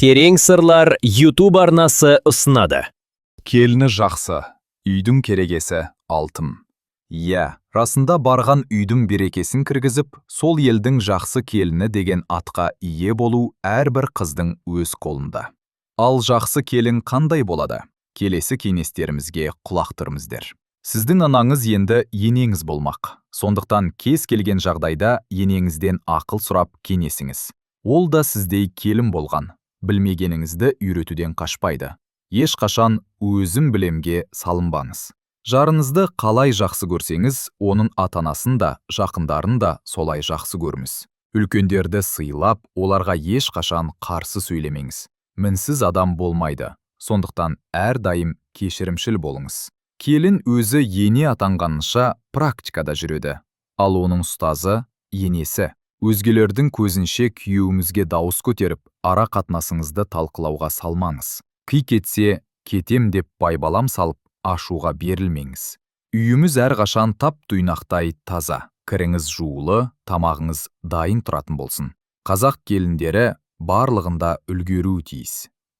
Терең сырлар YouTube арнасы ұсынады. Келіні жақсы, үйдің керегесі алтын. Расында барған үйдің берекесін кіргізіп, сол елдің жақсы келіні деген атқа ие болу әрбір қыздың өз қолында. Ал жақсы келін қандай болады? Келесі кеңестерімізге құлақ түріңіздер. Сіздің анаңыз енді енеңіз болмақ. Сондықтан кез келген жағдайда енеңізден ақыл сұрап кеңесіңіз. Ол да сіздей келін болған. Білмегеніңізді үйретуден қашпайды. Ешқашан өзім білемге салынбаңыз. Жарыңызды қалай жақсы көрсеңіз, оның ата-анасын да, жақындарын да солай жақсы көріңіз. Үлкендерді сыйлап, оларға ешқашан қарсы сөйлемеңіз. Мінсіз адам болмайды. Сондықтан әрдайым кешірімшіл болыңыз. Келін өзі ене атанғанынша практикада жүреді. Ал оның ұстазы енесі. Өзгелердің көзінше күйеуіңізге дауыс көтеріп, ара қатынасыңызды талқылауға салмаңыз. Қи кетсе, кетем деп байбалам салып, ашуға берілмеңіз. Үйіміз әрқашан тап-тұйнақтай таза. Кіріңіз жуылы, тамағыңыз дайын тұратын болсын. Қазақ келіндері барлығында үлгеруі тиіс.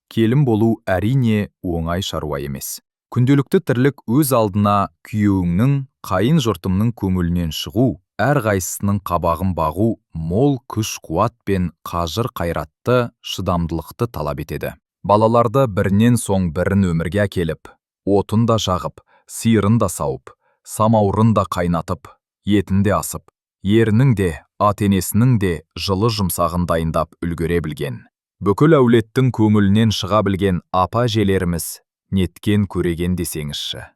Келін болу әрине оңай шаруа емес. Күнделікті тірлік өз алдына күйеуіңнің, қайын жұртымның көңілінен шығу, әрқайсысының қабағын бағу мол күш-қуат пен қажыр-қайратты, шыдамдылықты талап етеді. Балаларды бірінен соң бірін өмірге әкеліп, отын да жағып, сиырын да сауып, самаурын да қайнатып, етін де асып, ерінің де, ата-енесінің де жылы жұмсағын дайындап үлгере білген. Бүкіл әулеттің көңілінен шыға білген апа-әжелеріміз неткен көреген десеңізші.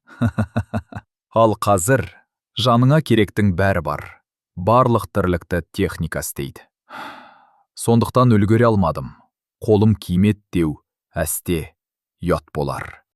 Ал қазір жаныңа керектің бәрі бар. Барлық тірлікті техника істейді. Сондықтан үлгере алмадым. Қолым кимет деу, әсте, ұят болар.